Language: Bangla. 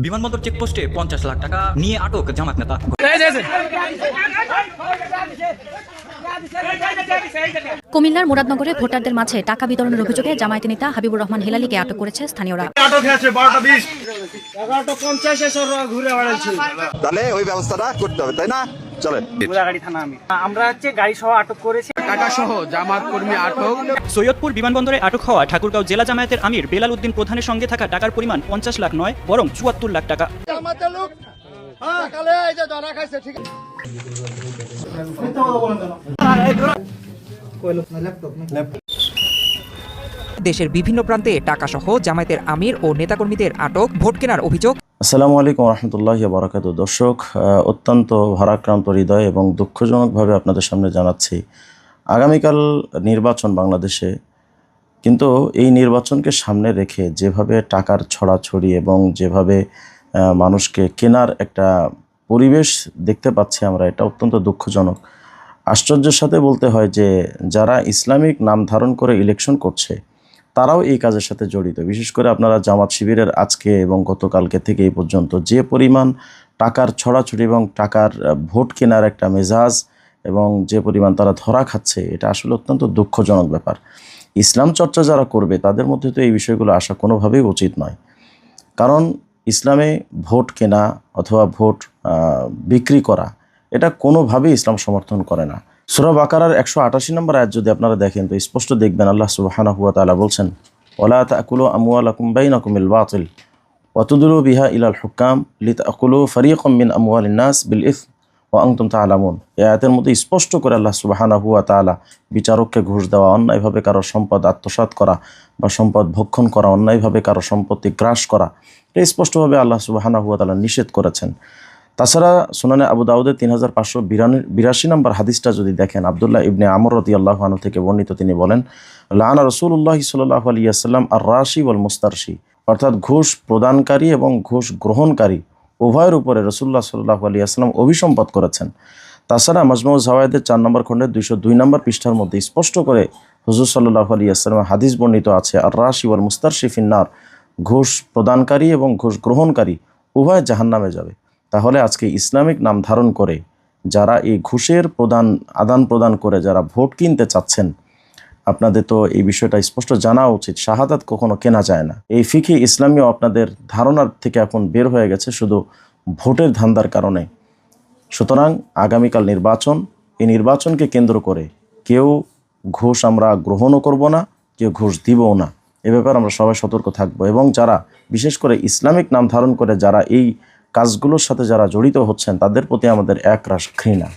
বিমানবন্দর চেকপোস্টে 50 লাখ টাকা নিয়ে আটক জামাত নেতা। কুমিল্লার মুরাদনগরে ভোটারদের মাঝে টাকা বিতরণের অভিযোগে জামায়াত নেতা হাবিবুর রহমান হেলালিকে আটক করেছে স্থানীয়রা। তাহলে ওই ব্যবস্থাটা করতে হবে, তাই না? চলেন। আমরা গাড়ি সহ আটক করেছি। টাকা সহ জামাত কর্মী আটক। সৈয়দপুর বিমানবন্দরে আটক হওয়া ঠাকুরগাঁও জেলা জামায়াতের আমির বেলাল উদ্দিন প্রধানের সঙ্গে থাকা টাকার পরিমাণ 50 লাখ নয়, বরং 74 লাখ টাকা। দেশের বিভিন্ন প্রান্তে টাকাসহ জামায়াতের আমির ও নেতাকর্মীদের আটক, ভোট কেনার অভিযোগ। আসসালামু আলাইকুম রহমতুল্লাহি ওয়া বারাকাতুহু। দর্শক, অত্যন্ত ভারাক্রান্ত হৃদয় এবং দুঃখজনকভাবে আপনাদের সামনে জানাচ্ছি, আগামীকাল নির্বাচন বাংলাদেশে, কিন্তু এই নির্বাচনকে সামনে রেখে যেভাবে টাকার ছড়াছড়ি এবং যেভাবে মানুষকে কেনার একটা পরিবেশ দেখতে পাচ্ছি আমরা, এটা অত্যন্ত দুঃখজনক। আশ্চর্যের সাথে বলতে হয় যে যারা ইসলামিক নাম ধারণ করে ইলেকশন করছে তারাও এই কাজের সাথে জড়িত। বিশেষ করে আপনারা জামাত শিবিরের আজকে এবং গতকালকে থেকে এই পর্যন্ত যে পরিমাণ টাকার ছড়াছড়ি এবং টাকার ভোট কেনার একটা মেজাজ এবং যে পরিমাণ তারা ধরা খাচ্ছে, এটা আসলে অত্যন্ত দুঃখজনক ব্যাপার। ইসলাম চর্চা যারা করবে তাদের মধ্যে তো এই বিষয়গুলো আসা কোনোভাবেই উচিত নয়। কারণ ইসলামে ভোট কেনা অথবা ভোট বিক্রি করা, এটা কোনোভাবেই ইসলাম সমর্থন করে না। সূরা বাকারার 188 নম্বর আয়াত যদি আপনারা দেখেন তো স্পষ্ট দেখবেন আল্লাহ সুবহানাহু ওয়া তাআলা বলছেন, ওয়ালা তাকুলু আমওয়ালাকুম বাইনাকুম বিল বাতিল ওয়া তুদলু বিহা ইলাল হুকাম লিতাকুলু ফারিকাম মিন আমওয়ালিন নাস বিল ইসম ওয়া আনতুম তাআলামুন। এই আয়াতের মধ্যে স্পষ্ট করে আল্লাহ সুবহানাহু ওয়া তাআলা বিচারককে ঘুষ দেওয়া, অন্যায়ভাবে কারো সম্পদ আত্মসাৎ করা বা সম্পদ ভক্ষণ করা, অন্যায়ভাবে কারো সম্পত্তি গ্রাস করা, এটা স্পষ্টভাবে আল্লাহ সুবহানাহু ওয়া তাআলা নিষেধ করেছেন। তাছাড়া সুনানে আবু দাউদের 3582 নম্বর হাদিসটা যদি দেখেন, আব্দুল্লাহ ইবনে আমর রাদিয়াল্লাহু আনহু থেকে বর্ণিত, তিনি বলেন, লাআনা রাসূলুল্লাহ সাল্লাল্লাহু আলাইহি ওয়াসাল্লাম আর রাশি ওয়াল মুস্তারশি, অর্থাৎ ঘুষ প্রদানকারী এবং ঘুষ গ্রহণকারী উভয়ের উপরে রাসূলুল্লাহ সাল্লাল্লাহু আলাইহি ওয়াসাল্লাম অভিসম্পাত করেছেন। তাছাড়া মাজমুউজ যাওয়ায়েদের 4 নম্বর খণ্ডের 202 নম্বর পৃষ্ঠার মধ্যে স্পষ্ট করে হুজুর সাল্লাল্লাহু আলাইহি ওয়াসাল্লাম হাদিস বর্ণিত আছে, আর রাশি ওয়াল মুস্তারশি ফিন্নার, ঘুষ প্রদানকারী এবং ঘুষ গ্রহণকারী উভয় জাহান্নামে যাবে। তাহলে আজকে ইসলামিক নাম ধারণ করে যারা এই ঘুষের আদান প্রদান করে যারা ভোট কিনতে চাচ্ছেন, আপনাদের তো এই বিষয়টা স্পষ্ট জানা উচিত। শাহাদাত কখনো কেনা যায় না। এই ফিকি ইসলামীয় আপনাদের ধারণার থেকে এখন বের হয়ে গেছে শুধু ভোটের ধান্দার কারণে। সুতরাং আগামীকাল নির্বাচন, এই নির্বাচনকে কেন্দ্র করে কেউ ঘুষ আমরা গ্রহণও করব না, কেউ ঘুষ দিবও না। এ ব্যাপারে আমরা সবাই সতর্ক থাকবো। এবং যারা বিশেষ করে ইসলামিক নাম ধারণ করে যারা এই কাজগুলোর সাথে যারা জড়িত হচ্ছেন, তাদের প্রতি আমাদের একরাশ ঘৃণা।